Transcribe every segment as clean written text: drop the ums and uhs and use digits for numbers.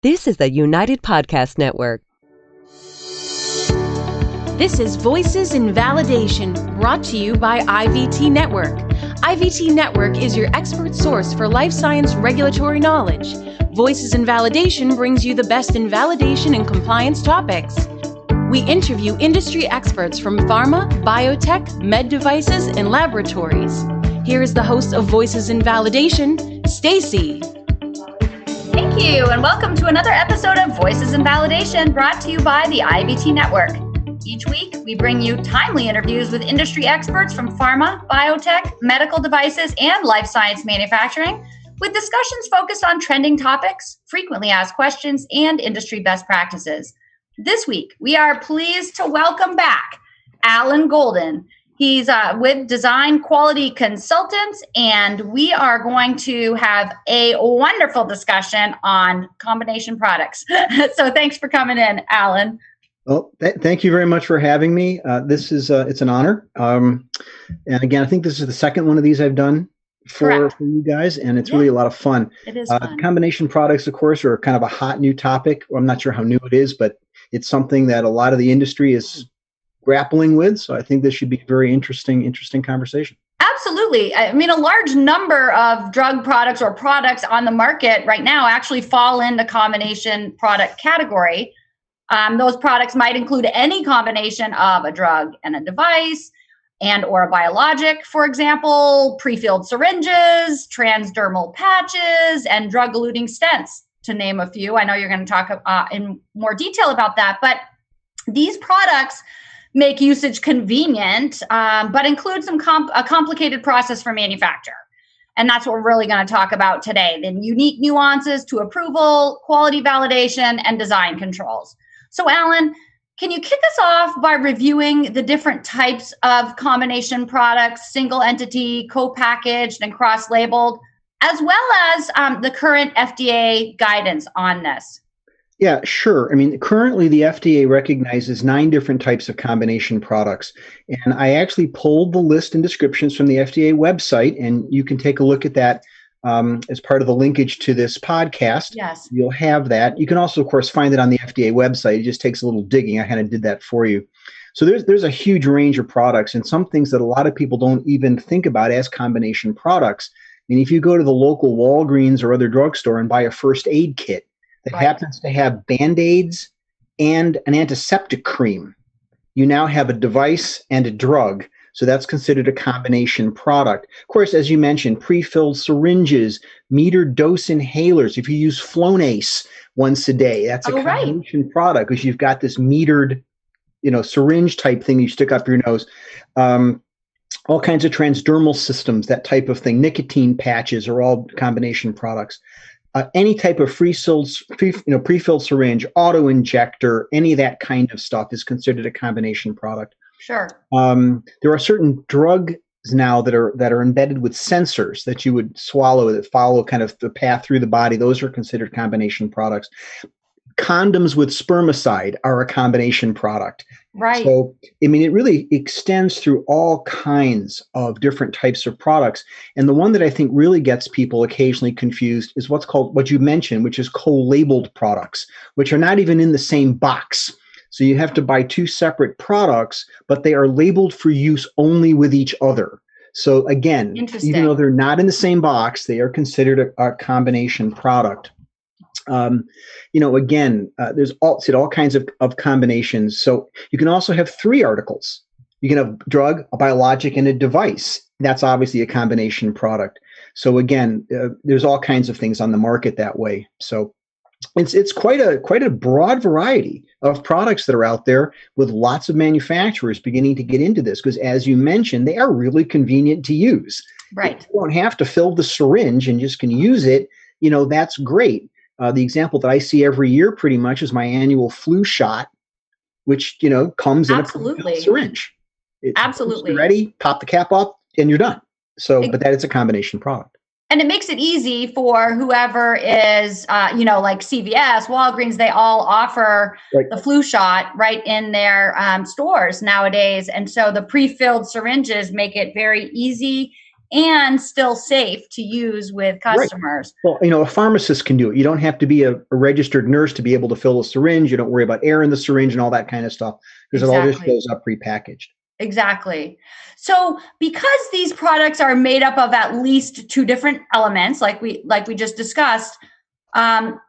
This is the United Podcast Network. This is Voices in Validation, brought to you by IVT Network. IVT Network is your expert source for life science regulatory knowledge. Voices in Validation brings you the best in validation and compliance topics. We interview industry experts from pharma, biotech, med devices, and laboratories. Here is the host of Voices in Validation, Stacey. Thank you, and welcome to another episode of Voices in Validation, brought to you by the IVT Network. Each week, we bring you timely interviews with industry experts from pharma, biotech, medical devices, and life science manufacturing, with discussions focused on trending topics, frequently asked questions, and industry best practices. This week, we are pleased to welcome back Alan Golden. He's with Design Quality Consultants, and we are going to have a wonderful discussion on combination products. So thanks for coming in, Alan. Well, thank you very much for having me. This is it's an honor. And again, I think this is the second one of these I've done for you guys, and it's really a lot of fun. It is fun. Combination products, of course, are kind of a hot new topic. Well, I'm not sure how new it is, but it's something that a lot of the industry is grappling with. So I think this should be a very interesting conversation. Absolutely. I mean, a large number of drug products or products on the market right now actually fall into combination product category. Those products might include any combination of a drug and a device and or a biologic, for example, pre-filled syringes, transdermal patches, and drug-eluting stents, to name a few. I know you're going to talk in more detail about that, but these products make usage convenient, but include a complicated process for manufacture. And that's what we're really going to talk about today, the unique nuances to approval, quality validation, and design controls. So, Alan, can you kick us off by reviewing the different types of combination products, single entity, co-packaged, and cross-labeled, as well as the current FDA guidance on this? Yeah, sure. I mean, currently the FDA recognizes 9 different types of combination products. And I actually pulled the list and descriptions from the FDA website, and you can take a look at that as part of the linkage to this podcast. Yes. You'll have that. You can also, of course, find it on the FDA website. It just takes a little digging. I kind of did that for you. So there's a huge range of products, and some things that a lot of people don't even think about as combination products. I mean, if you go to the local Walgreens or other drugstore and buy a first aid kit that happens to have Band-Aids and an antiseptic cream, you now have a device and a drug. So that's considered a combination product. Of course, as you mentioned, pre-filled syringes, metered dose inhalers. If you use Flonase once a day, that's a combination product because you've got this metered, syringe type thing you stick up your nose. All kinds of transdermal systems, that type of thing. Nicotine patches are all combination products. Any type of pre-filled syringe, auto injector, any of that kind of stuff is considered a combination product. Sure. There are certain drugs now that are embedded with sensors that you would swallow that follow kind of the path through the body. Those are considered combination products. Condoms with spermicide are a combination product. Right. So, I mean, it really extends through all kinds of different types of products. And the one that I think really gets people occasionally confused is what you mentioned, which is co-labeled products, which are not even in the same box. So you have to buy 2 separate products, but they are labeled for use only with each other. So again, even though they're not in the same box, they are considered a combination product. There's all kinds of combinations. So you can also have 3 articles. You can have a drug, a biologic, and a device. That's obviously a combination product. So again, there's all kinds of things on the market that way. So it's quite a broad variety of products that are out there, with lots of manufacturers beginning to get into this because, as you mentioned, they are really convenient to use. Right. You don't have to fill the syringe and just can use it. That's great. The example that I see every year pretty much is my annual flu shot, which, comes in a syringe. Absolutely. You're ready, pop the cap up, and you're done. So, but that is a combination product. And it makes it easy for whoever is, like CVS, Walgreens, they all offer the flu shot right in their stores nowadays. And so the pre-filled syringes make it very easy and still safe to use with customers. Right. Well, a pharmacist can do it. You don't have to be a registered nurse to be able to fill a syringe. You don't worry about air in the syringe and all that kind of stuff, because it all just goes up prepackaged. Exactly. So because these products are made up of at least two different elements, like we just discussed, are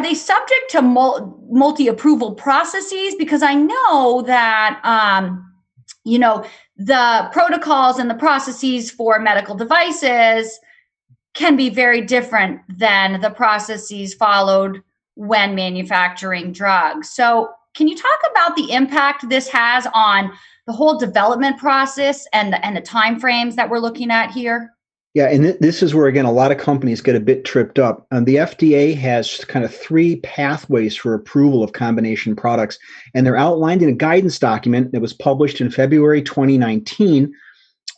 they subject to multi-approval processes? Because I know that, the protocols and the processes for medical devices can be very different than the processes followed when manufacturing drugs. So can you talk about the impact this has on the whole development process and the timeframes that we're looking at here? Yeah, and this is where, again, a lot of companies get a bit tripped up. The FDA has kind of three pathways for approval of combination products, and they're outlined in a guidance document that was published in February 2019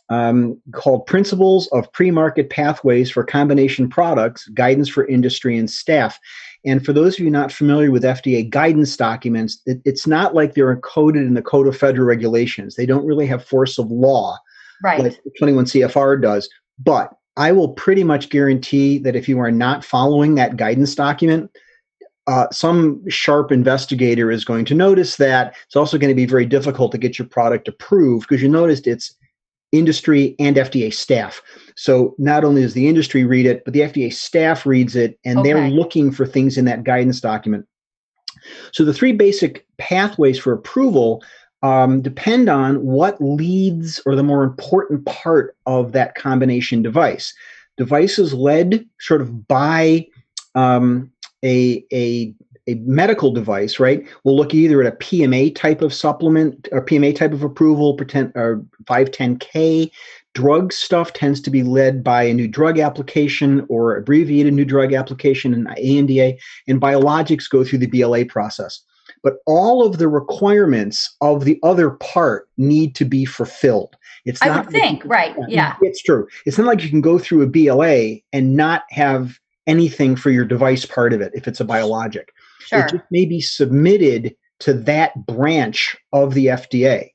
called Principles of Pre-Market Pathways for Combination Products, Guidance for Industry and Staff. And for those of you not familiar with FDA guidance documents, it's not like they're encoded in the Code of Federal Regulations. They don't really have force of law, right, like 21 CFR does. But I will pretty much guarantee that if you are not following that guidance document, some sharp investigator is going to notice that. It's also going to be very difficult to get your product approved, because you noticed it's industry and FDA staff. So not only does the industry read it, but the FDA staff reads it, and they're looking for things in that guidance document. So the three basic pathways for approval depend on what leads, or the more important part of that combination device. Devices led sort of by a medical device, right? We'll look either at a PMA type of supplement or PMA type of approval, or 510K. Drug stuff tends to be led by a new drug application or abbreviated new drug application, an ANDA, and biologics go through the BLA process. But all of the requirements of the other part need to be fulfilled. I would think, right? Yeah, it's true. It's not like you can go through a BLA and not have anything for your device part of it if it's a biologic. Sure. It just may be submitted to that branch of the FDA.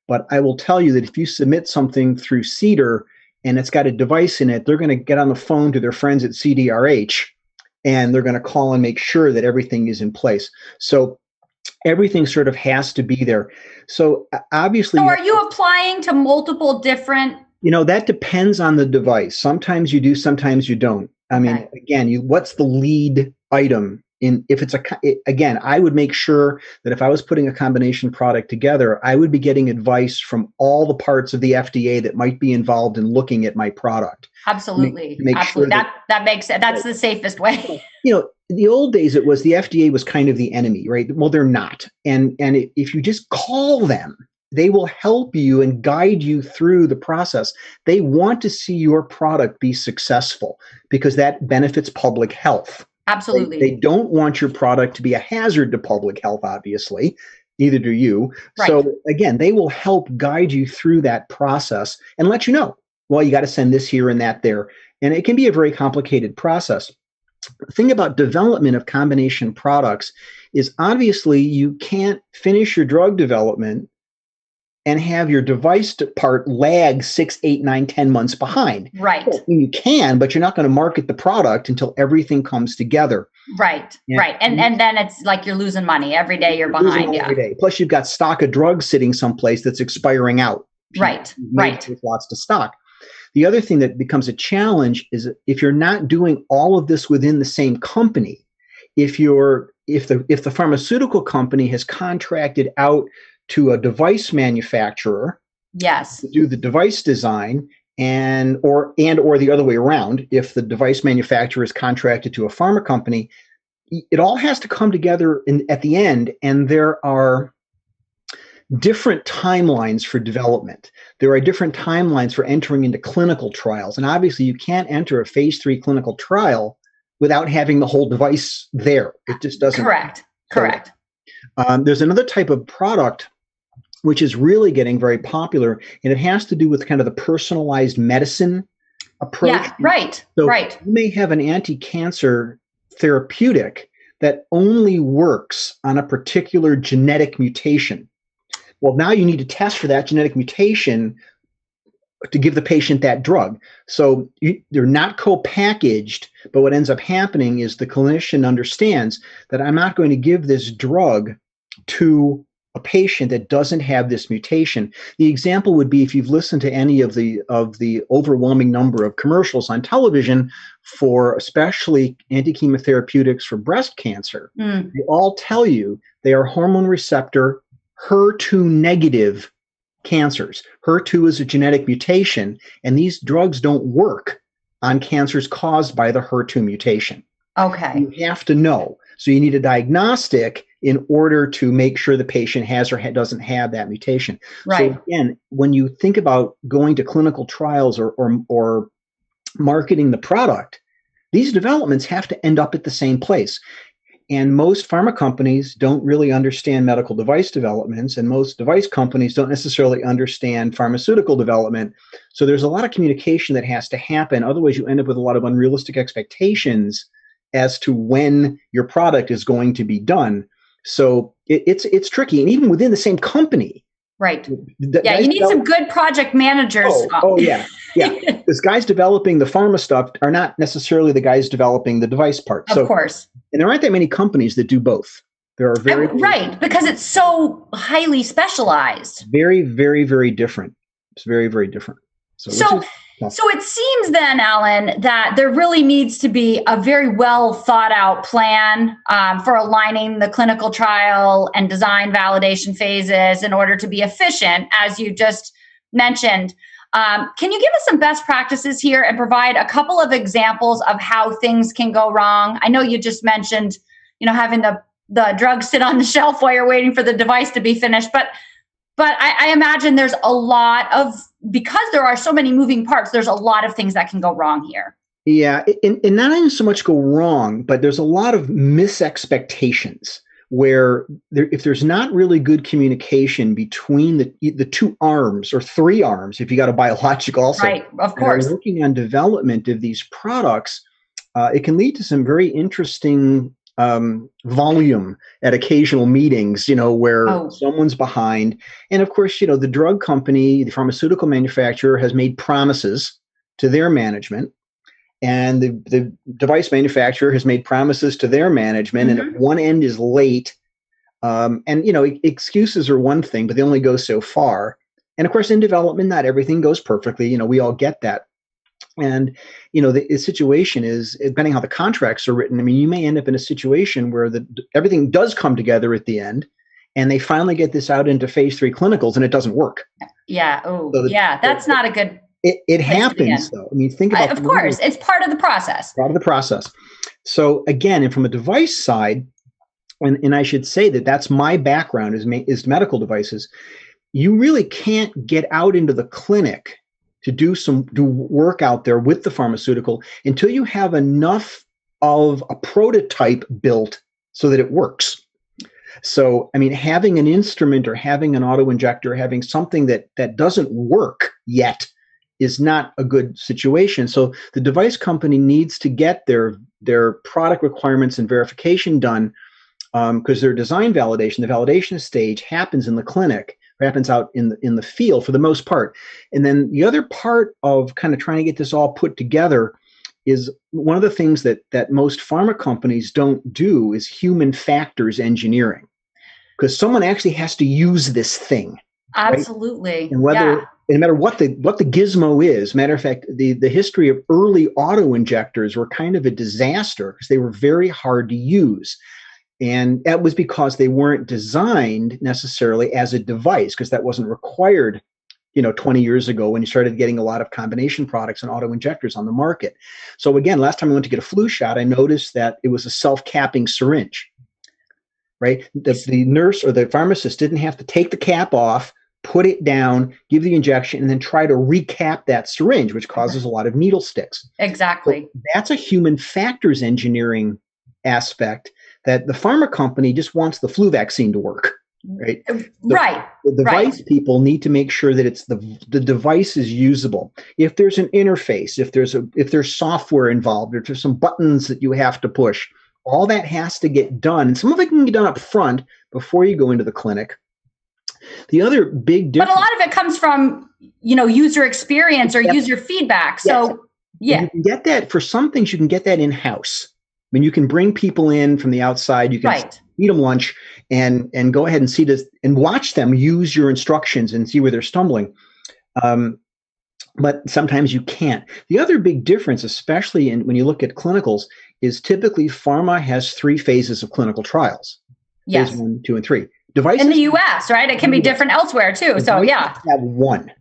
But I will tell you that if you submit something through CDER and it's got a device in it, they're going to get on the phone to their friends at CDRH, and they're going to call and make sure that everything is in place. So everything sort of has to be there. So obviously— So are you applying to multiple different— that depends on the device. Sometimes you do, sometimes you don't. I mean, again, what's the lead item? If it's again, I would make sure that if I was putting a combination product together, I would be getting advice from all the parts of the FDA that might be involved in looking at my product. Absolutely. Make Absolutely. Sure that makes sense. That's the safest way. The old days, it was the FDA was kind of the enemy, right? Well, they're not. And if you just call them, they will help you and guide you through the process. They want to see your product be successful because that benefits public health. Absolutely. They don't want your product to be a hazard to public health, obviously. Neither do you. Right. So again, they will help guide you through that process and let you know, well, you got to send this here and that there. And it can be a very complicated process. The thing about development of combination products is obviously you can't finish your drug development and have your device part lag 6, 8, 9, 10 months behind. Right. Well, you can, but you're not going to market the product until everything comes together. Right. Right. And then it's like you're losing money every day. You're behind. Every day. Plus, you've got stock of drugs sitting someplace that's expiring out. Right. Right. With lots to stock. The other thing that becomes a challenge is if you're not doing all of this within the same company, if the pharmaceutical company has contracted out to a device manufacturer, yes, to do the device design, or the other way around, if the device manufacturer is contracted to a pharma company, it all has to come together at the end, and there are different timelines for development. There are different timelines for entering into clinical trials, and obviously you can't enter a phase 3 clinical trial without having the whole device there. It just doesn't. Correct. There's another type of product which is really getting very popular, and it has to do with kind of the personalized medicine approach. Yeah, right. So right. You may have an anti-cancer therapeutic that only works on a particular genetic mutation. Well, now you need to test for that genetic mutation to give the patient that drug. So they're not co-packaged, but what ends up happening is the clinician understands that I'm not going to give this drug to a patient that doesn't have this mutation. The example would be if you've listened to any of the overwhelming number of commercials on television for especially anti-chemotherapeutics for breast cancer, they all tell you they are hormone receptor HER2 negative cancers. HER2 is a genetic mutation, and these drugs don't work on cancers caused by the HER2 mutation. Okay. You have to know. So you need a diagnostic in order to make sure the patient has or doesn't have that mutation. Right. So again, when you think about going to clinical trials or marketing the product, these developments have to end up at the same place. And most pharma companies don't really understand medical device developments, and most device companies don't necessarily understand pharmaceutical development. So there's a lot of communication that has to happen. Otherwise, you end up with a lot of unrealistic expectations as to when your product is going to be done. So it's tricky. And even within the same company. Right. Yeah, you need some good project managers. Yeah. Because guys developing the pharma stuff are not necessarily the guys developing the device part. Of course. And there aren't that many companies that do both. There are right, because it's so highly specialized. Very, very, very different. It's very, very different. So it seems then, Alan, that there really needs to be a very well thought out plan for aligning the clinical trial and design validation phases in order to be efficient, as you just mentioned. Can you give us some best practices here and provide a couple of examples of how things can go wrong? I know you just mentioned, having the drug sit on the shelf while you're waiting for the device to be finished, but I imagine there's a lot of, because there are so many moving parts, there's a lot of things that can go wrong here. Yeah, and not even so much go wrong, but there's a lot of misexpectations where if there's not really good communication between the two arms or three arms, if you got a biologic also, right, of course, working on development of these products, it can lead to some very interesting volume at occasional meetings, where someone's behind. And of course, the drug company, the pharmaceutical manufacturer has made promises to their management, and the device manufacturer has made promises to their management. And if one end is late, excuses are one thing, but they only go so far. And of course, in development, not everything goes perfectly. We all get that. And, the situation is, depending how the contracts are written, you may end up in a situation where everything does come together at the end, and they finally get this out into phase 3 clinicals, and it doesn't work. Yeah. That's not a good. It happens, though. Think about of course, it's part of the process. Part of the process. So again, and from a device side, and I should say that's my background is medical devices. You really can't get out into the clinic to do work out there with the pharmaceutical until you have enough of a prototype built so that it works. So, having an instrument or having an auto-injector, having something that doesn't work yet is not a good situation. So the device company needs to get their product requirements and verification done, because their design validation, the validation stage, happens in the clinic, happens out in the field for the most part. And then the other part of kind of trying to get this all put together is one of the things that most pharma companies don't do is human factors engineering, because someone actually has to use this thing. Absolutely. Right? And no matter what the gizmo is, matter of fact, the history of early auto injectors were kind of a disaster because they were very hard to use. And that was because they weren't designed necessarily as a device, because that wasn't required, 20 years ago when you started getting a lot of combination products and auto injectors on the market. So again, last time I went to get a flu shot, I noticed that it was a self-capping syringe, right? The nurse or the pharmacist didn't have to take the cap off, put it down, give the injection, and then try to recap that syringe, which causes a lot of needle sticks. Exactly. So that's a human factors engineering aspect that the pharma company just wants the flu vaccine to work, right? Right. The device people need to make sure that the device is usable. If there's an interface, if there's software involved, if there's some buttons that you have to push, all that has to get done. And some of it can get done up front before you go into the clinic. The other big But difference. a lot of it comes from, user experience or user feedback. So, yeah. You can get that for some things. You can get that in-house. I mean, you can bring people in from the outside. You can feed them lunch and go ahead and see this and watch them use your instructions and see where they're stumbling. But sometimes you can't. The other big difference, especially when you look at clinicals, is typically pharma has 3 phases of clinical trials. Yes. Phase 1, 2, and 3. Devices in the US, right? It can be different elsewhere too. So yeah. Have one.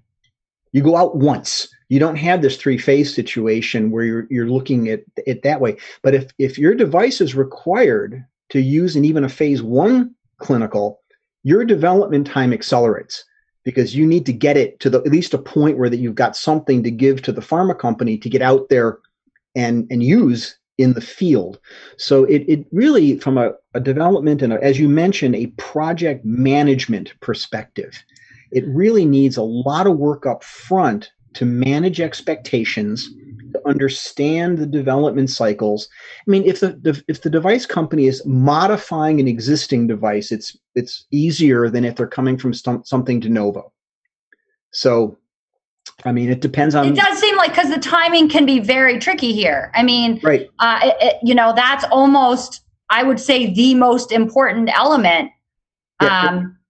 You go out once. You don't have this 3-phase situation where you're looking at it that way. But if your device is required to use in even a phase 1 clinical, your development time accelerates because you need to get it to at least a point where that you've got something to give to the pharma company to get out there and use in the field. So it really, from a development and as you mentioned, a project management perspective, it really needs a lot of work up front to manage expectations, to understand the development cycles. I mean, if the device company is modifying an existing device, it's easier than if they're coming from something de novo. So, I mean, it depends on. It does seem like, because the timing can be very tricky here. I mean, right. That's almost, I would say, the most important element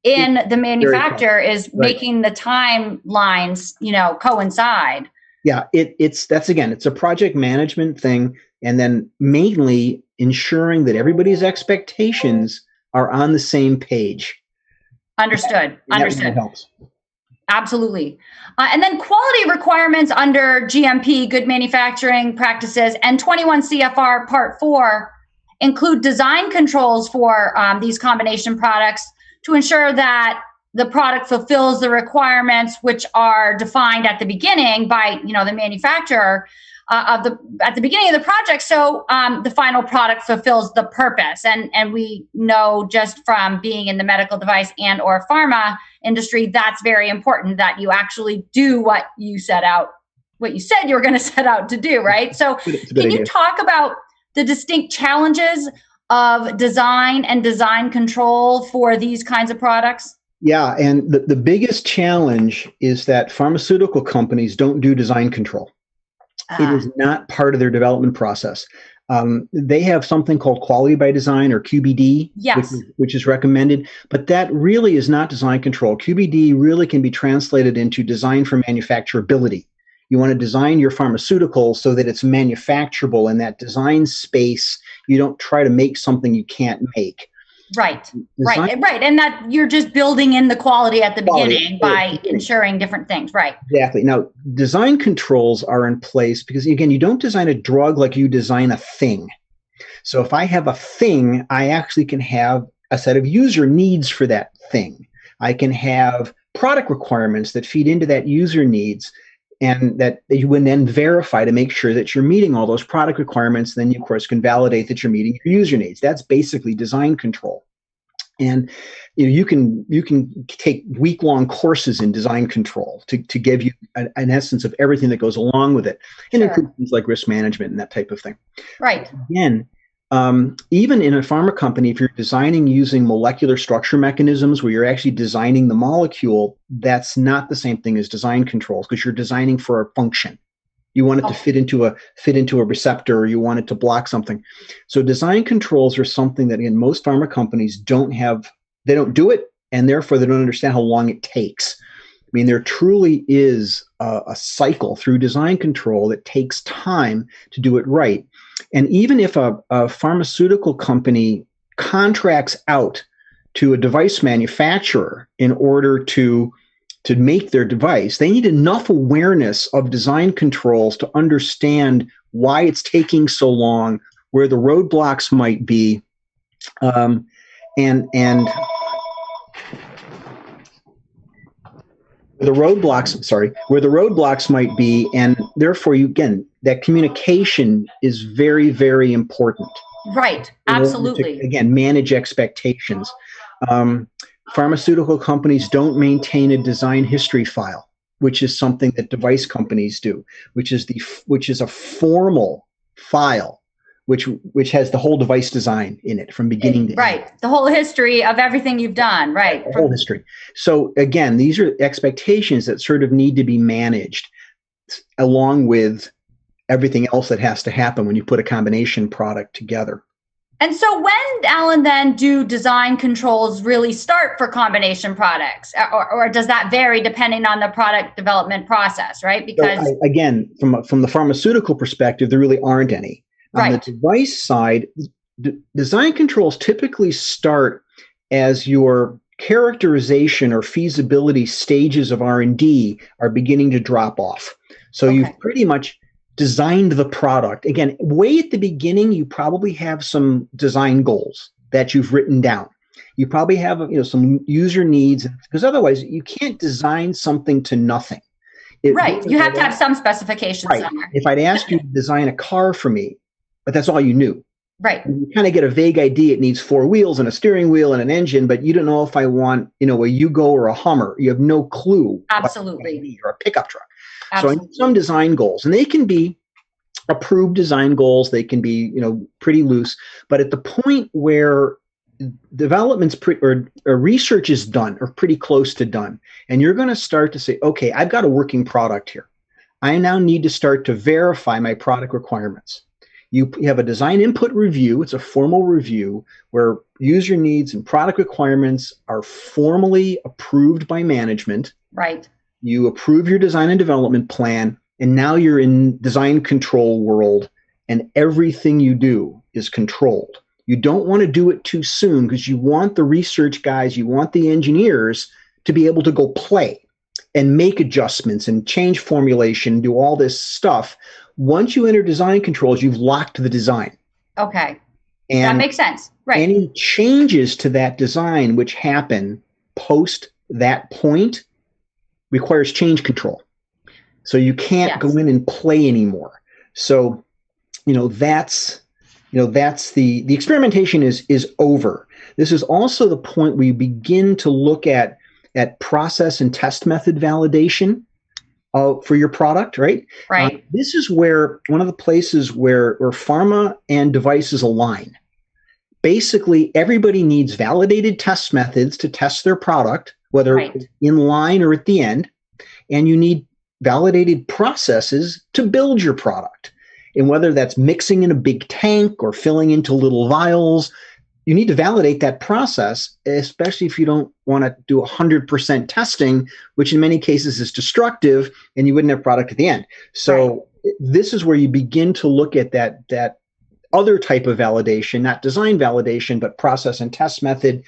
in the manufacturer is making the timelines, coincide. Yeah, it's a project management thing, and then mainly ensuring that everybody's expectations are on the same page. Understood. And that really helps. Absolutely. And then quality requirements under GMP, good manufacturing practices, and 21 CFR Part 4 include design controls for these combination products to ensure that the product fulfills the requirements which are defined at the beginning by, the manufacturer at the beginning of the project. So the final product fulfills the purpose. And we know just from being in the medical device and or pharma industry, that's very important, that you actually do what you said you were going to set out to do, right? So can you talk about the distinct challenges of design and design control for these kinds of products? Yeah, and the biggest challenge is that pharmaceutical companies don't do design control. It is not part of their development process. They have something called quality by design, or QBD, yes, which is recommended, but that really is not design control. QBD really can be translated into design for manufacturability. You want to design your pharmaceutical so that it's manufacturable in that design space. You don't try to make something you can't make. Right. And that you're just building in the quality at the beginning by ensuring different things. Right. Exactly. Now, design controls are in place because, again, you don't design a drug like you design a thing. So if I have a thing, I actually can have a set of user needs for that thing. I can have product requirements that feed into that user needs, and that you would then verify to make sure that you're meeting all those product requirements. Then you, of course, can validate that you're meeting your user needs. That's basically design control. And you can take week-long courses in design control to give you an essence of everything that goes along with it, and include things like risk management and that type of thing. Right. Again, even in a pharma company, if you're designing using molecular structure mechanisms where you're actually designing the molecule, that's not the same thing as design controls, because you're designing for a function. You want it to fit into a receptor, or you want it to block something. So design controls are something that, again, most pharma companies don't have. They don't do it, and therefore they don't understand how long it takes. I mean, there truly is a cycle through design control that takes time to do it right. And even if a pharmaceutical company contracts out to a device manufacturer in order to make their device, they need enough awareness of design controls to understand why it's taking so long, where the roadblocks might be, and where the roadblocks might be, and therefore, that communication is very, very important. Right. Absolutely. Again, manage expectations. Pharmaceutical companies don't maintain a design history file, which is something that device companies do, which is a formal file which has the whole device design in it from beginning to end. Right. The whole history of everything you've done. Right. The whole history. So again, these are expectations that sort of need to be managed along with everything else that has to happen when you put a combination product together. And so when, Alan, then do design controls really start for combination products? Or does that vary depending on the product development process, right? Because again, from the pharmaceutical perspective, there really aren't any. On the device side, design controls typically start as your characterization or feasibility stages of R&D are beginning to drop off. So you've pretty much designed the product. Again, way at the beginning, you probably have some design goals that you've written down. You probably have some user needs, because otherwise you can't design something to nothing. You have to have some specifications somewhere. If I'd asked you to design a car for me, but that's all you knew. Right. You kind of get a vague idea. It needs 4 wheels and a steering wheel and an engine, but you don't know if I want, a Yugo or a Hummer. You have no clue. Absolutely. Or a pickup truck. Absolutely. So I need some design goals, and they can be approved design goals. They can be, pretty loose. But at the point where development's or research is done or pretty close to done, and you're going to start to say, okay, I've got a working product here. I now need to start to verify my product requirements. You have a design input review. It's a formal review where user needs and product requirements are formally approved by management. Right. You approve your design and development plan, and now you're in design control world, and everything you do is controlled. You don't want to do it too soon because you want the research guys, you want the engineers to be able to go play and make adjustments and change formulation, do all this stuff. Once you enter design controls, you've locked the design. Okay. And that makes sense. Right. Any changes to that design which happen post that point requires change control. So you can't go in and play anymore. So, that's the experimentation is over. This is also the point where you begin to look at process and test method validation for your product, right? Right. This is where one of the places where pharma and devices align. Basically, everybody needs validated test methods to test their product, whether in line or at the end, and you need validated processes to build your product. And whether that's mixing in a big tank or filling into little vials, you need to validate that process, especially if you don't want to do 100% testing, which in many cases is destructive, and you wouldn't have product at the end. So this is where you begin to look at that other type of validation, not design validation, but process and test method.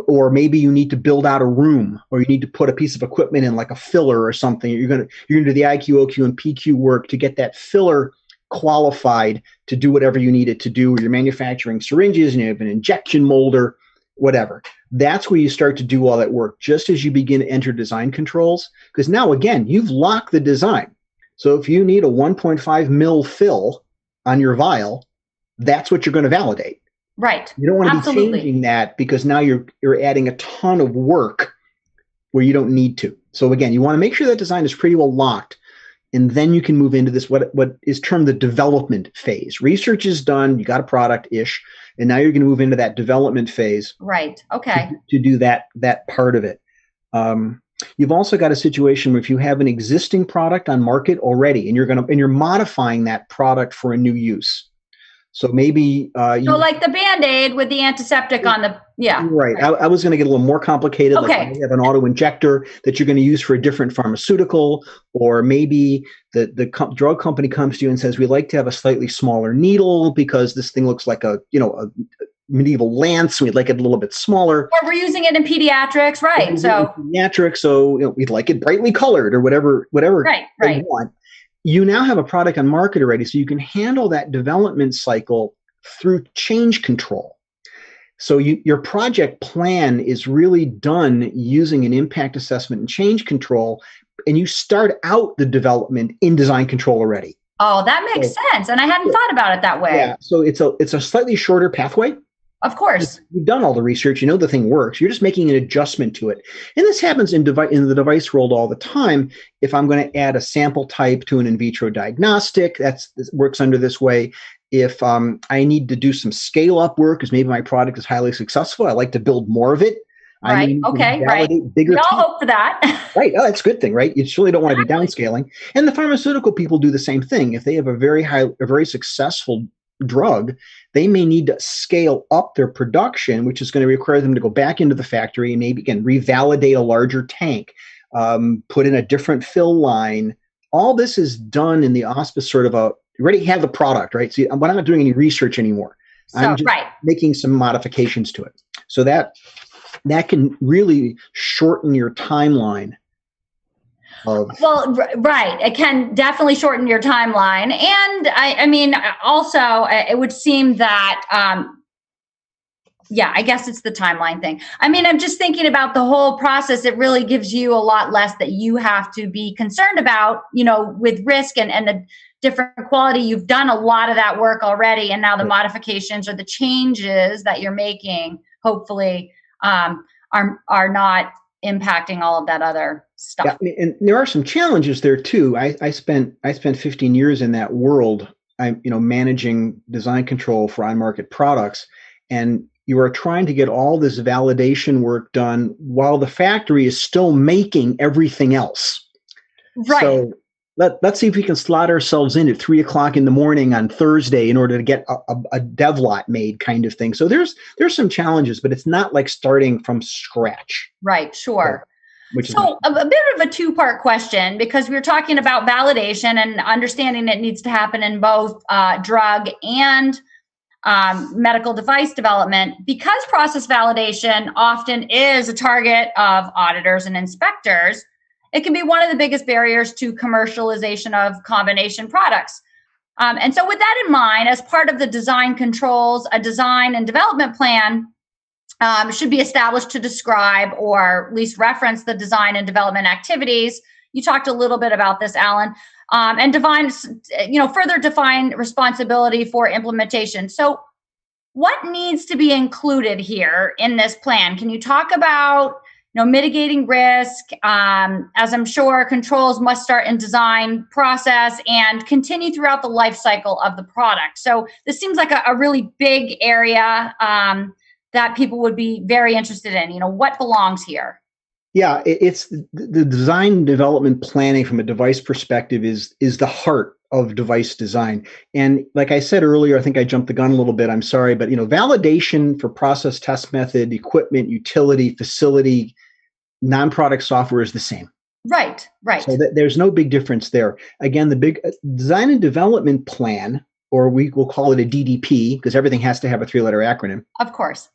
Or maybe you need to build out a room, or you need to put a piece of equipment in, like a filler or something. You're gonna do the IQ, OQ, and PQ work to get that filler qualified to do whatever you need it to do. Or you're manufacturing syringes and you have an injection molder, whatever. That's where you start to do all that work, just as you begin to enter design controls. Because now, again, you've locked the design. So if you need a 1.5 mil fill on your vial, that's what you're going to validate. Right. You don't want to be changing that, because now you're adding a ton of work where you don't need to. So again, you want to make sure that design is pretty well locked, and then you can move into this what is termed the development phase. Research is done, you got a product-ish, and now you're going to move into that development phase. Right. Okay. To do that part of it. You've also got a situation where if you have an existing product on market already, and you're modifying that product for a new use. So maybe so like the Band-Aid with the antiseptic on the right. I was going to get a little more complicated. Okay. Like you have an auto injector that you're going to use for a different pharmaceutical, or maybe the drug company comes to you and says, we'd like to have a slightly smaller needle because this thing looks like a medieval lance. We'd like it a little bit smaller. Or we're using it in pediatrics, right? So pediatrics, so we'd like it brightly colored or whatever. Right. You want. You now have a product on market already, so you can handle that development cycle through change control. So your project plan is really done using an impact assessment and change control, and you start out the development in design control already. Oh, that makes sense. And I hadn't thought about it that way. Yeah, so it's a slightly shorter pathway. Of course. You've done all the research. You know the thing works. You're just making an adjustment to it. And this happens in the device world all the time. If I'm going to add a sample type to an in vitro diagnostic, this works under this way. If I need to do some scale up work, because maybe my product is highly successful, I like to build more of it. I may Right. need to Okay. Right. validate bigger We all teams. hope for that. Right. Oh, that's a good thing, right? You surely don't want to be downscaling. And the pharmaceutical people do the same thing. If they have a very successful drug, they may need to scale up their production, which is going to require them to go back into the factory and maybe again revalidate a larger tank, put in a different fill line. All this is done in the auspice sort of you already have the product, right? So I'm not doing any research anymore. I'm just making some modifications to it. So that can really shorten your timeline. Right. It can definitely shorten your timeline. And I mean, also, it would seem that, I guess it's the timeline thing. I mean, I'm just thinking about the whole process. It really gives you a lot less that you have to be concerned about, with risk and the different quality. You've done a lot of that work already. And now the modifications or the changes that you're making, hopefully, are not impacting all of that other stuff. Yeah, and there are some challenges there too. I spent 15 years in that world. I'm managing design control for on-market products, and you are trying to get all this validation work done while the factory is still making everything else. Right. So let's see if we can slot ourselves in at 3:00 in the morning on Thursday in order to get a dev lot made, kind of thing. So there's some challenges, but it's not like starting from scratch. Right. Sure. So a bit of a two-part question, because we were talking about validation and understanding it needs to happen in both drug and medical device development. Because process validation often is a target of auditors and inspectors, it can be one of the biggest barriers to commercialization of combination products. And so with that in mind, as part of the design controls, a design and development plan should be established to describe or at least reference the design and development activities. You talked a little bit about this, Alan, and further define responsibility for implementation. So what needs to be included here in this plan? Can you talk about mitigating risk, as I'm sure controls must start in design process and continue throughout the life cycle of the product. So this seems like a really big area that people would be very interested in. What belongs here? Yeah, it's the design development planning from a device perspective is the heart of device design. And like I said earlier, I think I jumped the gun a little bit. I'm sorry, but validation for process, test method, equipment, utility, facility, non-product software is the same. Right. So there's no big difference there. Again, the big design and development plan, or we will call it a DDP, because everything has to have a 3-letter acronym. Of course.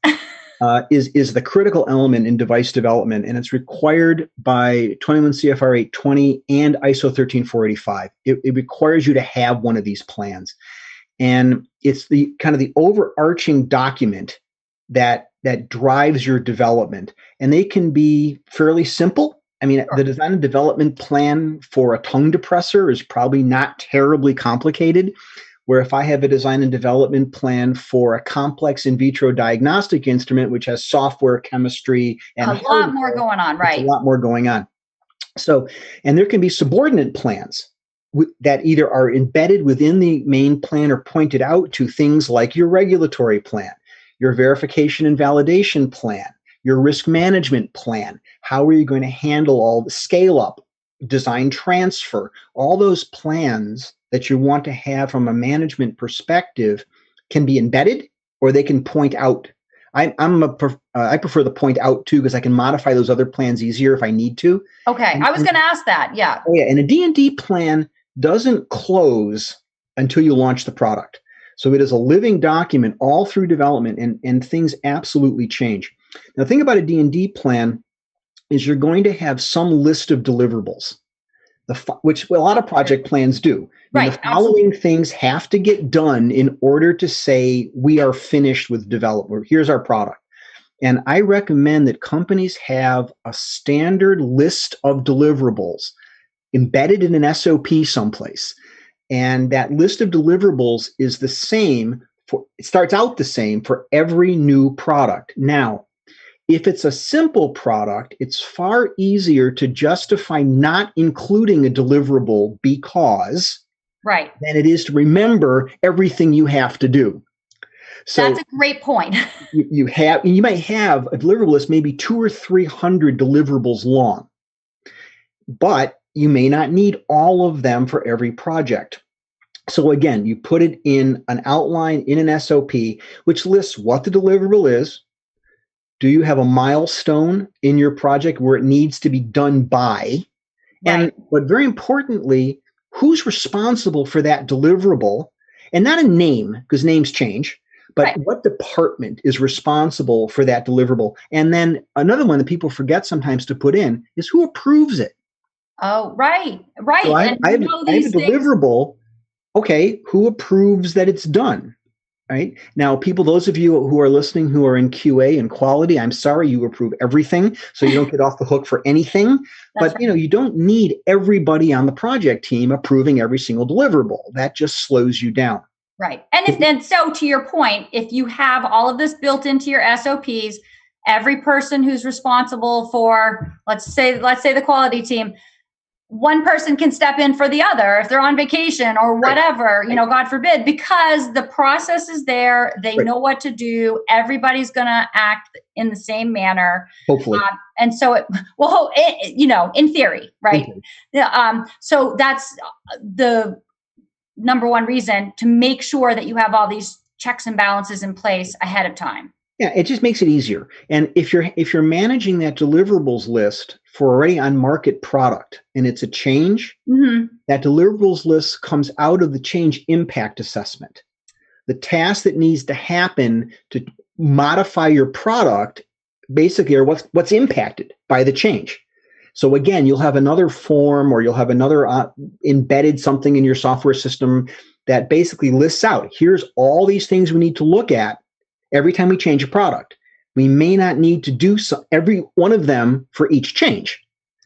is the critical element in device development, and it's required by 21 CFR 820 and ISO 13485. It requires you to have one of these plans, and it's the kind of the overarching document that drives your development, and they can be fairly simple. I mean, the design and development plan for a tongue depressor is probably not terribly complicated, where if I have a design and development plan for a complex in vitro diagnostic instrument, which has software, chemistry, and a lot more going on, right? A lot more going on. So, and there can be subordinate plans that either are embedded within the main plan or pointed out to things like your regulatory plan, your verification and validation plan, your risk management plan. How are you going to handle all the scale up, design transfer, all those plans that you want to have from a management perspective can be embedded, or they can point out. I prefer the point out too, because I can modify those other plans easier if I need to. Okay, I was going to ask that. Yeah. Oh yeah, and a D&D plan doesn't close until you launch the product. So it is a living document all through development, and things absolutely change. Now, the thing about a D&D plan is you're going to have some list of deliverables, which a lot of project plans do. Right. The following things have to get done in order to say we are finished with development. Here's our product. And I recommend that companies have a standard list of deliverables embedded in an SOP someplace. And that list of deliverables is the same it starts out the same for every new product. Now, if it's a simple product, it's far easier to justify not including a deliverable because Right. than it is to remember everything you have to do. So that's a great point. you might have a deliverable list, maybe 200 or 300 deliverables long, but you may not need all of them for every project. So again, you put it in an outline in an SOP, which lists what the deliverable is. Do you have a milestone in your project where it needs to be done by? Right. But very importantly, who's responsible for that deliverable? And not a name, because names change, but right. What department is responsible for that deliverable? And then another one that people forget sometimes to put in is who approves it. Oh, right. So I have a deliverable. Okay, who approves that it's done? Right now, those of you who are listening who are in QA and quality, I'm sorry, you approve everything, so you don't get off the hook for anything. But right. You don't need everybody on the project team approving every single deliverable. That just slows you down. Right. And so to your point, if you have all of this built into your SOPs, every person who's responsible for, let's say the quality team, one person can step in for the other if they're on vacation or whatever, right. God forbid, because the process is there. They right. know what to do. Everybody's going to act in the same manner. Hopefully. And so, in theory, right? So that's the number one reason to make sure that you have all these checks and balances in place ahead of time. Yeah, it just makes it easier. And if you're managing that deliverables list for already on market product and it's a change, mm-hmm. that deliverables list comes out of the change impact assessment. The task that needs to happen to modify your product basically are what's impacted by the change. So again, you'll have another form or you'll have another embedded something in your software system that basically lists out, here's all these things we need to look at every time we change a product. We may not need to do every one of them for each change.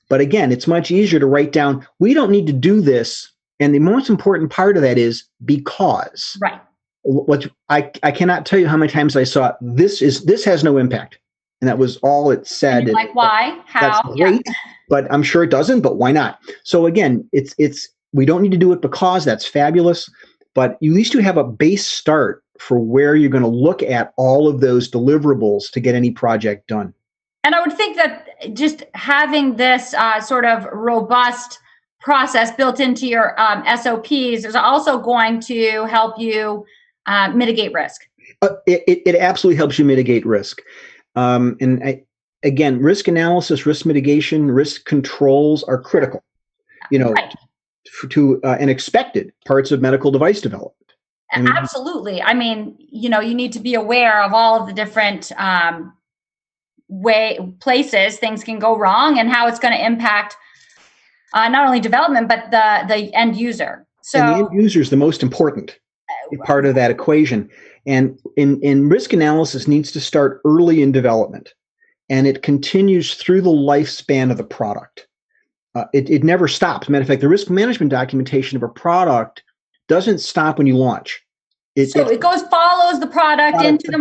But again, it's much easier to write down, we don't need to do this. And the most important part of that is because. Right. What I cannot tell you how many times I saw this has no impact. And that was all it said. Like why? How? That's great, yeah. But I'm sure it doesn't, but why not? So again, it's we don't need to do it because that's fabulous. But at least you have a base start for where you're going to look at all of those deliverables to get any project done. And I would think that just having this sort of robust process built into your SOPs is also going to help you mitigate risk. It absolutely helps you mitigate risk. Again, risk analysis, risk mitigation, risk controls are critical. Right. To and expected parts of medical device development. Absolutely. I mean, you need to be aware of all of the different places things can go wrong and how it's going to impact not only development, but the end user. So and the end user is the most important part of that equation. And in risk analysis needs to start early in development, and it continues through the lifespan of the product. It never stops. Matter of fact, the risk management documentation of a product doesn't stop when you launch. It follows the product onto the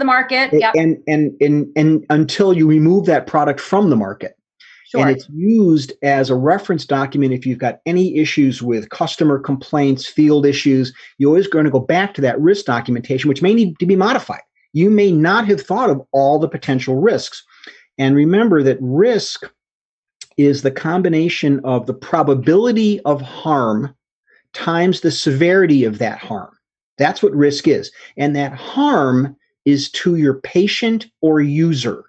market. Yep. And until you remove that product from the market. Sure. And it's used as a reference document if you've got any issues with customer complaints, field issues. You're always going to go back to that risk documentation, which may need to be modified. You may not have thought of all the potential risks. And remember that risk is the combination of the probability of harm times the severity of that harm. That's what risk is. And that harm is to your patient or user.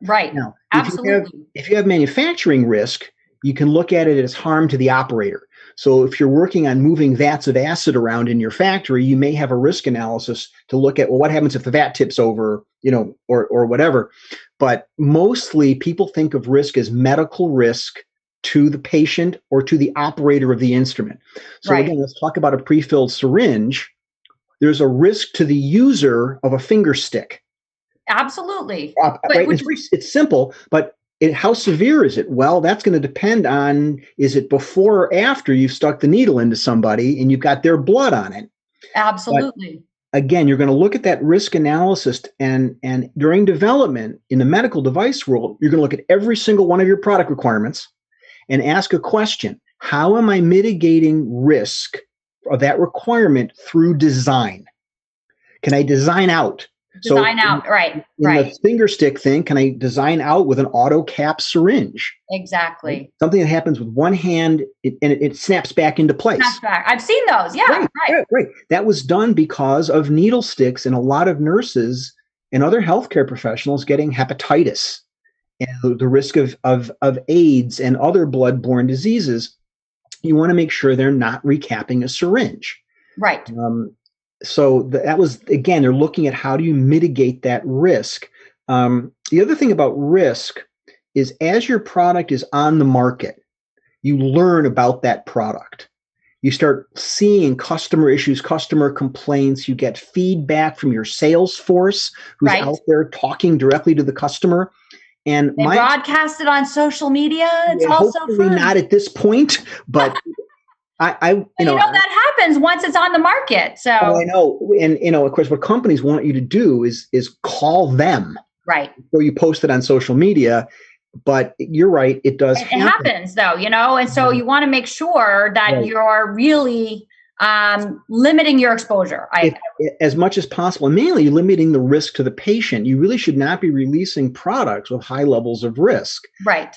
Right. Now, absolutely. If you have manufacturing risk, you can look at it as harm to the operator. So if you're working on moving vats of acid around in your factory, you may have a risk analysis to look at, well, what happens if the vat tips over, or whatever. But mostly people think of risk as medical risk to the patient or to the operator of the instrument. So right. Again, let's talk about a pre-filled syringe. There's a risk to the user of a finger stick. Absolutely. Right? It's simple, but how severe is it? Well, that's going to depend on, is it before or after you've stuck the needle into somebody and you've got their blood on it? Absolutely. But again, you're going to look at that risk analysis and during development in the medical device world, you're going to look at every single one of your product requirements and ask a question. How am I mitigating risk that requirement through design? Can I design out? Design out, right. In Right. the finger stick thing, can I design out with an auto cap syringe? Exactly. Right? Something that happens with one hand and it snaps back into place. Snaps back. I've seen those. Yeah. Right. That was done because of needle sticks and a lot of nurses and other healthcare professionals getting hepatitis and the risk of AIDS and other bloodborne diseases. You want to make sure they're not recapping a syringe. Right. So that was, again, they're looking at how do you mitigate that risk. The other thing about risk is as your product is on the market, you learn about that product. You start seeing customer issues, customer complaints. You get feedback from your sales force who's out there talking directly to the customer. And they broadcast it on social media. It's also fun. Not at this point, but you know that happens once it's on the market. So I know, and of course, what companies want you to do is call them right before you post it on social media. But you're right, it does. It happens though, and so you want to make sure that you're really limiting your exposure as much as possible, and mainly limiting the risk to the patient. You really should not be releasing products with high levels of risk. Right.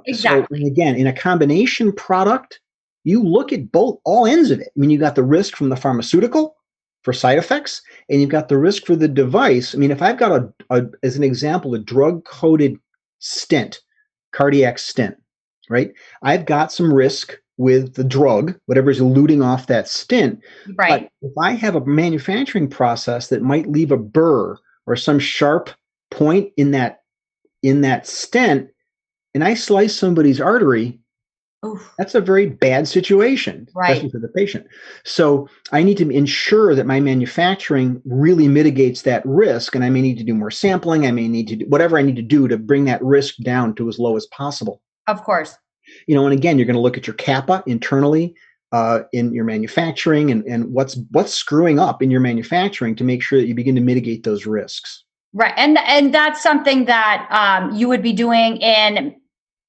Exactly. So, again, in a combination product, you look at all ends of it. I mean, you got the risk from the pharmaceutical for side effects, and you've got the risk for the device. I mean, if I've got as an example, a drug-coated stent, cardiac stent, right? I've got some risk with the drug, whatever's eluting off that stent. Right. But if I have a manufacturing process that might leave a burr or some sharp point in that stent, and I slice somebody's artery, that's a very bad situation, especially for the patient. So I need to ensure that my manufacturing really mitigates that risk, and I may need to do more sampling. I may need to do whatever I need to do to bring that risk down to as low as possible. Of course. And again, you're going to look at your CAPA internally in your manufacturing and what's screwing up in your manufacturing to make sure that you begin to mitigate those risks. Right, and that's something that you would be doing in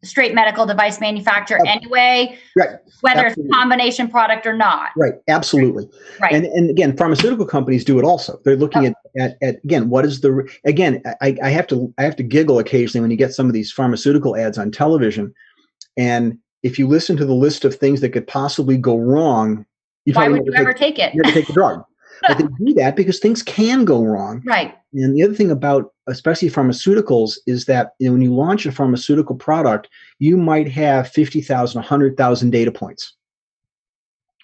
straight medical device manufacturer anyway, right? Whether it's a combination product or not. Right, absolutely. Right. And again, pharmaceutical companies do it also. They're looking at again, what is I have to giggle occasionally when you get some of these pharmaceutical ads on television. And if you listen to the list of things that could possibly go wrong, why would you ever take it? Never take the drug. But they do that because things can go wrong. Right. And the other thing about especially pharmaceuticals is that when you launch a pharmaceutical product, you might have 50,000, 100,000 data points,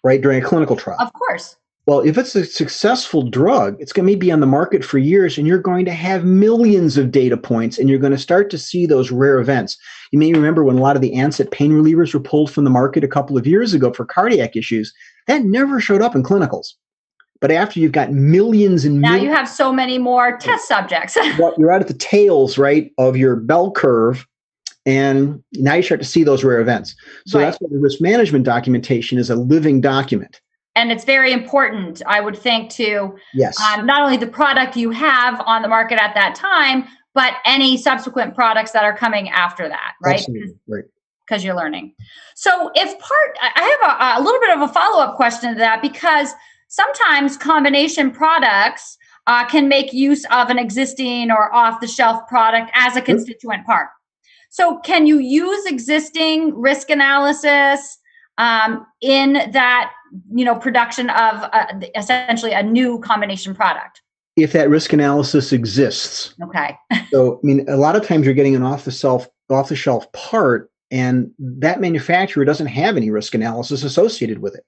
right, during a clinical trial. Of course. Well, if it's a successful drug, it's going to be on the market for years, and you're going to have millions of data points, and you're going to start to see those rare events. You may remember when a lot of the ANSET pain relievers were pulled from the market a couple of years ago for cardiac issues. That never showed up in clinicals. But after you've got millions and now you have so many more test subjects. You're out at the tails, right, of your bell curve, and now you start to see those rare events. So that's why the risk management documentation is a living document. And it's very important, I would think, to not only the product you have on the market at that time, but any subsequent products that are coming after that, right? Absolutely. Right. Because you're learning. So I have a little bit of a follow-up question to that, because sometimes combination products can make use of an existing or off-the-shelf product as a constituent part. So can you use existing risk analysis in that, production of essentially a new combination product? If that risk analysis exists. Okay. So, a lot of times you're getting an off-the-shelf part, and that manufacturer doesn't have any risk analysis associated with it.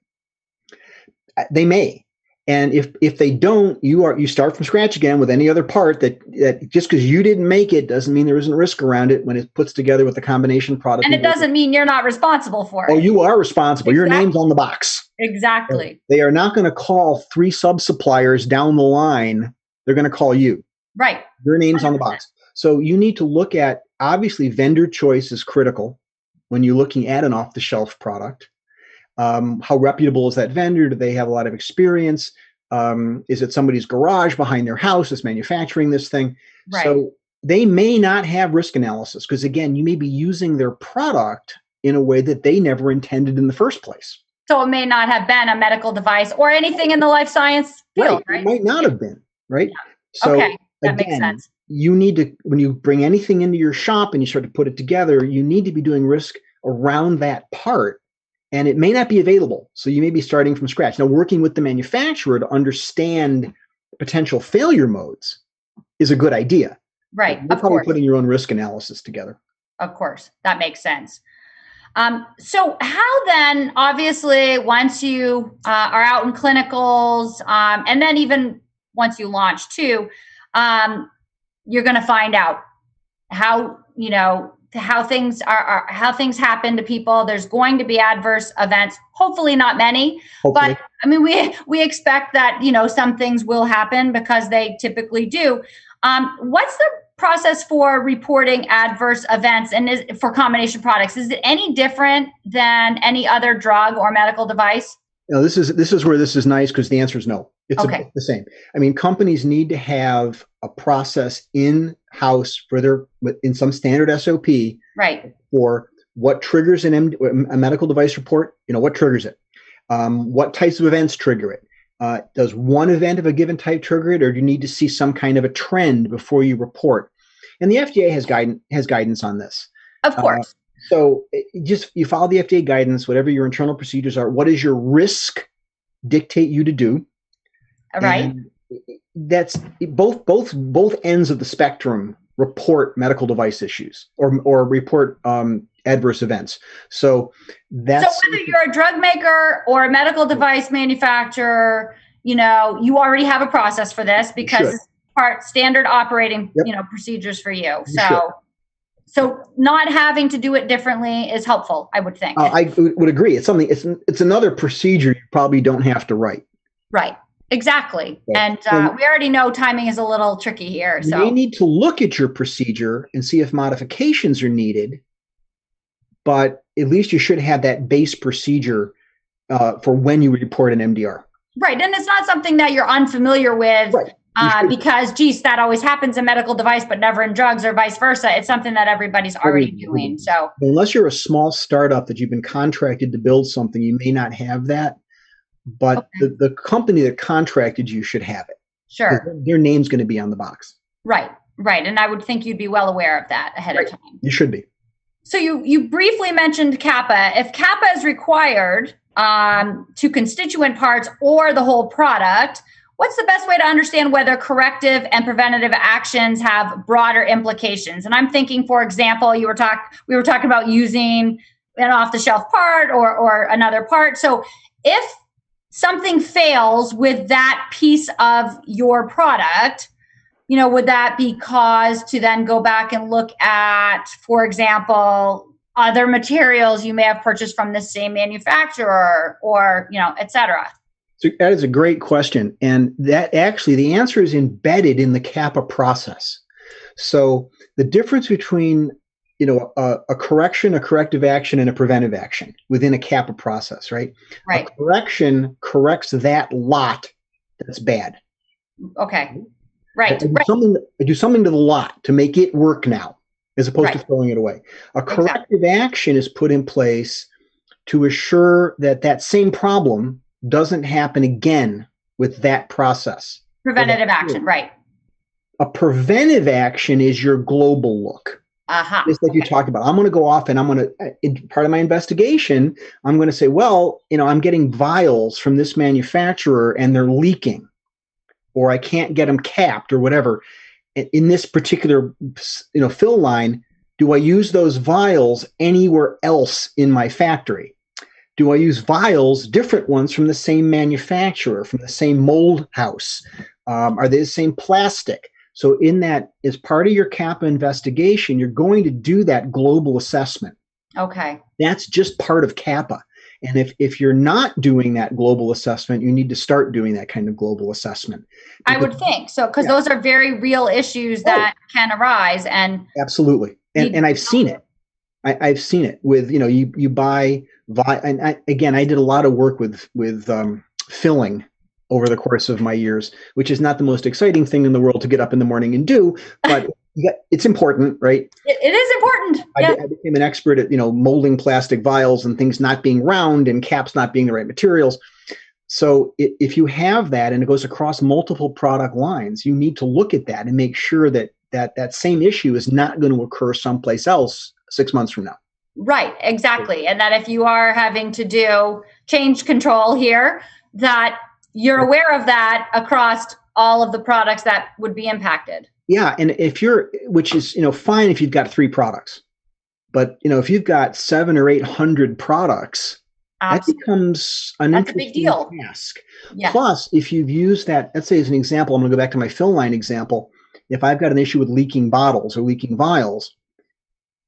They may. And if they don't, you start from scratch again with any other part that just because you didn't make it doesn't mean there isn't risk around it when it puts together with the combination product. And it doesn't mean you're not responsible for it. Oh, you are responsible. Exactly. Your name's on the box. Exactly. They are not going to call 3 sub-suppliers down the line. They're going to call you. Right. Your name's 100%. On the box. So you need to look at, obviously, vendor choice is critical when you're looking at an off-the-shelf product. How reputable is that vendor? Do they have a lot of experience? Is it somebody's garage behind their house that's manufacturing this thing? Right. So they may not have risk analysis because, again, you may be using their product in a way that they never intended in the first place. So it may not have been a medical device or anything in the life science field, right? It might not have been, right? Yeah. So okay, that again, makes sense. you need to, when you bring anything into your shop and you start to put it together, you need to be doing risk around that part. And it may not be available. So you may be starting from scratch. Now, working with the manufacturer to understand potential failure modes is a good idea. Right, You're probably putting your own risk analysis together. Of course, that makes sense. So how then, obviously, once you are out in clinicals, and then even once you launch too, you're going to find out how, how things are, how things happen to people. There's going to be adverse events, hopefully not many, but I mean, we expect that, some things will happen because they typically do. What's the process for reporting adverse events and for combination products? Is it any different than any other drug or medical device? No, this is where this is nice, because the answer is no. It's about the same. I mean, companies need to have a process in-house in some standard SOP, right, for what triggers a medical device report. What triggers it? What types of events trigger it? Does one event of a given type trigger it, or do you need to see some kind of a trend before you report? And the FDA has guidance on this. Of course. So you follow the FDA guidance, whatever your internal procedures are. What does your risk dictate you to do? Right. And that's both ends of the spectrum report medical device issues or report adverse events. So whether you're a drug maker or a medical device manufacturer, you already have a process for this because it's standard operating, procedures for you. So not having to do it differently is helpful, I would think. I would agree. It's another procedure you probably don't have to write. Right. Exactly. And we already know timing is a little tricky here. So you may need to look at your procedure and see if modifications are needed, but at least you should have that base procedure for when you report an MDR. Right. And it's not something that you're unfamiliar with. Right. Because, geez, that always happens in medical device, but never in drugs or vice versa. It's something that everybody's already doing. So unless you're a small startup that you've been contracted to build something, you may not have that. But the company that contracted you should have it. Sure. Their name's going to be on the box. Right. And I would think you'd be well aware of that ahead of time. You should be. So you briefly mentioned CAPA. If CAPA is required to constituent parts or the whole product, what's the best way to understand whether corrective and preventative actions have broader implications? And I'm thinking, for example, we were talking about using an off-the-shelf part or another part. So if something fails with that piece of your product, would that be cause to then go back and look at, for example, other materials you may have purchased from the same manufacturer or, et cetera? So that is a great question. And that actually, the answer is embedded in the CAPA process. So the difference between, a correction, a corrective action, and a preventive action within a CAPA process, right? Right. A correction corrects that lot that's bad. Okay. Right. I do something to the lot to make it work now, as opposed to throwing it away. A corrective action is put in place to assure that same problem doesn't happen again with that process. Preventative action, right. A preventive action is your global look. Just like you talked about. I'm going to go off and I'm going to, part of my investigation, I'm going to say, well, I'm getting vials from this manufacturer and they're leaking, or I can't get them capped or whatever. In this particular, fill line, do I use those vials anywhere else in my factory? Do I use vials, different ones from the same manufacturer, from the same mold house? Are they the same plastic? So in that, as part of your CAPA investigation, you're going to do that global assessment. Okay. That's just part of CAPA. And if you're not doing that global assessment, you need to start doing that kind of global assessment. I would think so, because those are very real issues that can arise. And absolutely. And I've seen it. I've seen it with, you buy, and I did a lot of work with filling over the course of my years, which is not the most exciting thing in the world to get up in the morning and do, but it's important, right? It is important. Yeah. I became an expert at, molding plastic vials and things not being round and caps not being the right materials. So if you have that and it goes across multiple product lines, you need to look at that and make sure that same issue is not going to occur someplace else 6 months from now. Right, exactly. And that if you are having to do change control here, that you're aware of that across all of the products that would be impacted. Yeah. And which is, fine if you've got 3 products, but, if you've got 700 or 800 products, Absolutely. that becomes an That's a big deal. task. Yeah. Plus, if you've used that, let's say as an example, I'm going to go back to my fill line example. If I've got an issue with leaking bottles or leaking vials,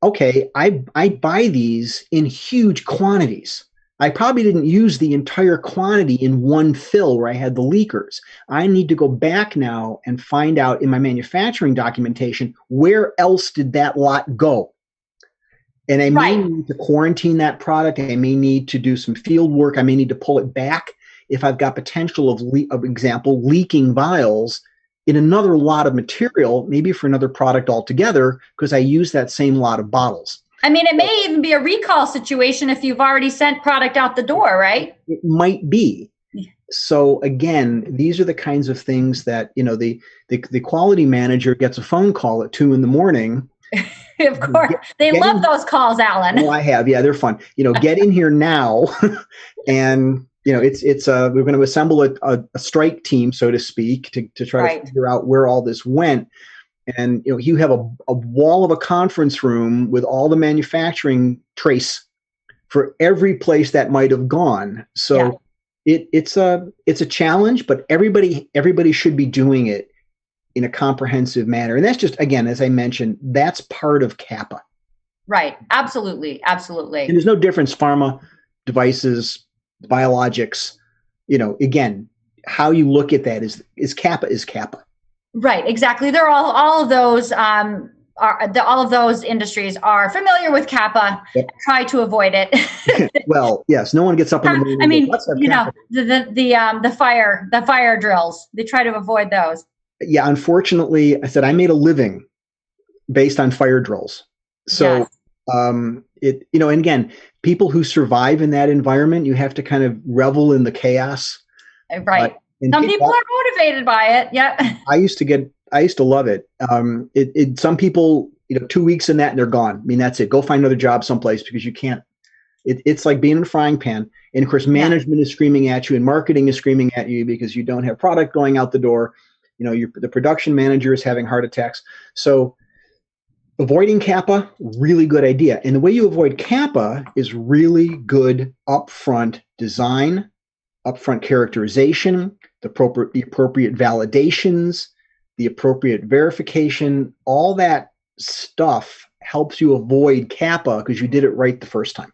okay, I buy these in huge quantities. I probably didn't use the entire quantity in one fill where I had the leakers. I need to go back now and find out in my manufacturing documentation, where else did that lot go? And I may need to quarantine that product. I may need to do some field work. I may need to pull it back if I've got potential of example, leaking vials in another lot of material, maybe for another product altogether, because I use that same lot of bottles. I mean, it may even be a recall situation if you've already sent product out the door, right? It might be. So again, these are the kinds of things that, the quality manager gets a phone call at 2 a.m. Of course. They love those calls, Alan. Oh, I have. Yeah, they're fun. Get in here now. And, we're going to assemble a strike team, so to speak, to try to figure out where all this went. And, you have a wall of a conference room with all the manufacturing trace for every place that might have gone. So it's a challenge, but everybody should be doing it in a comprehensive manner. And that's just, again, as I mentioned, that's part of CAPA. Right. Absolutely. Absolutely. And there's no difference, pharma, devices, biologics, again, how you look at that is CAPA is CAPA. Right. Exactly. They're all of those, all of those industries are familiar with CAPA, try to avoid it. Well, yes, no one gets up in the morning. I mean, the fire drills, they try to avoid those. Yeah, unfortunately, I said I made a living based on fire drills. So, and again, people who survive in that environment, you have to kind of revel in the chaos. Right. Some people are motivated by it. Yeah. I used to love it. Some people, 2 weeks in that and they're gone. I mean, that's it. Go find another job someplace because you can't. It's like being in a frying pan. And of course, management is screaming at you and marketing is screaming at you because you don't have product going out the door. The production manager is having heart attacks. So avoiding CAPA, really good idea. And the way you avoid CAPA is really good upfront design, upfront characterization, the appropriate validations, the appropriate verification. All that stuff helps you avoid CAPA because you did it right the first time.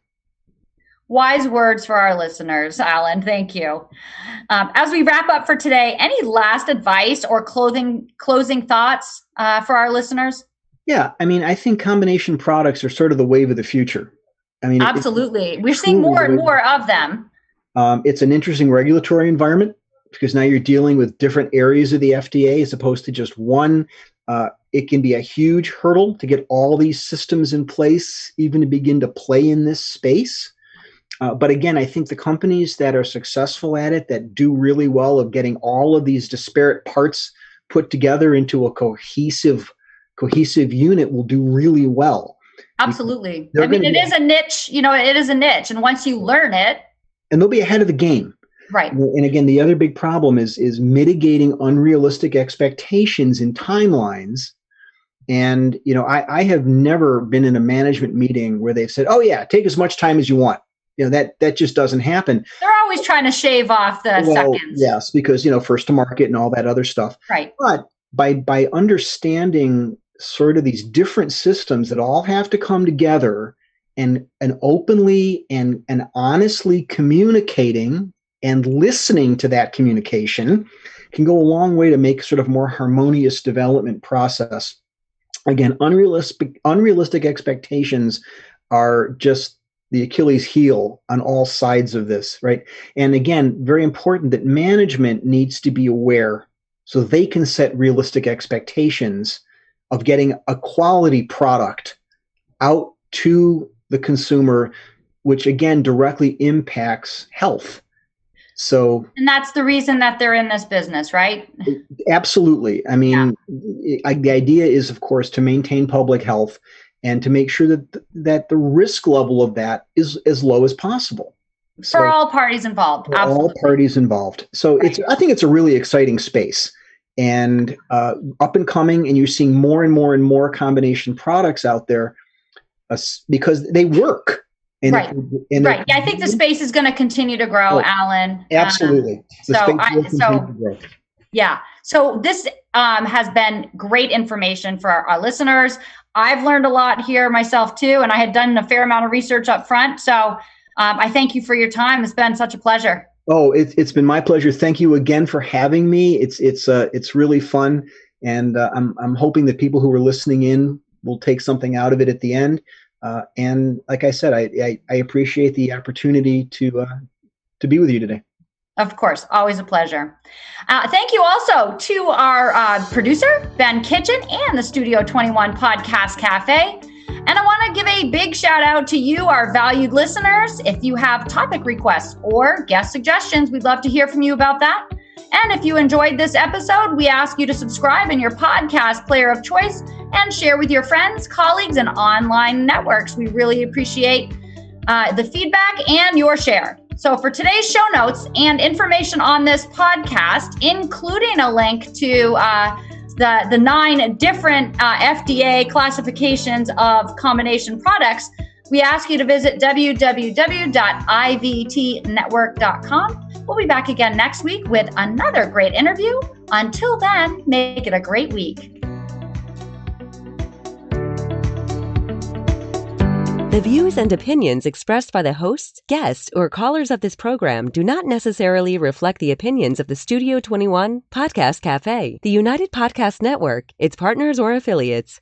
Wise words for our listeners, Alan. Thank you. As we wrap up for today, any last advice or closing thoughts for our listeners? Yeah, I mean, I think combination products are sort of the wave of the future. I mean, absolutely. We're seeing more and more of them. It's an interesting regulatory environment because now you're dealing with different areas of the FDA as opposed to just one. It can be a huge hurdle to get all these systems in place, even to begin to play in this space. But again, I think the companies that are successful at it, that do really well of getting all of these disparate parts put together into a cohesive unit will do really well. Absolutely. I mean, it is a niche, it is a niche. And once you learn it. And they'll be ahead of the game. Right. And again, the other big problem is mitigating unrealistic expectations in timelines. And, I have never been in a management meeting where they've said, oh yeah, take as much time as you want. That just doesn't happen. They're always trying to shave off the seconds. Yes, because, first to market and all that other stuff. Right. But by understanding sort of these different systems that all have to come together and openly and honestly communicating and listening to that communication can go a long way to make sort of more harmonious development process. Again, unrealistic expectations are just the Achilles heel on all sides of this, right? And again, very important that management needs to be aware so they can set realistic expectations of getting a quality product out to the consumer, which again directly impacts health. So, and that's the reason that they're in this business, right? Absolutely. I mean, the idea is, of course, to maintain public health and to make sure that the risk level of that is as low as possible. For all parties involved. Absolutely. All parties involved. So I think it's a really exciting space, and up and coming, and you're seeing more and more and more combination products out there because they work. And right. Yeah, I think the space is going to continue to grow, Alan. Absolutely. Yeah. So this has been great information for our listeners. I've learned a lot here myself too, and I had done a fair amount of research up front. So I thank you for your time. It's been such a pleasure. Oh, it's been my pleasure. Thank you again for having me. It's really fun, and I'm hoping that people who are listening in will take something out of it at the end. And like I said, I appreciate the opportunity to be with you today. Of course, always a pleasure. Thank you also to our producer, Ben Kitchen, and the Studio 21 Podcast Cafe. And I want to give a big shout out to you, our valued listeners. If you have topic requests or guest suggestions, we'd love to hear from you about that. And if you enjoyed this episode, we ask you to subscribe in your podcast player of choice and share with your friends, colleagues, and online networks. We really appreciate the feedback and your share. So for today's show notes and information on this podcast, including a link to the 9 different FDA classifications of combination products, we ask you to visit www.ivtnetwork.com. We'll be back again next week with another great interview. Until then, make it a great week. The views and opinions expressed by the hosts, guests, or callers of this program do not necessarily reflect the opinions of the Studio 21 Podcast Cafe, the United Podcast Network, its partners, or affiliates.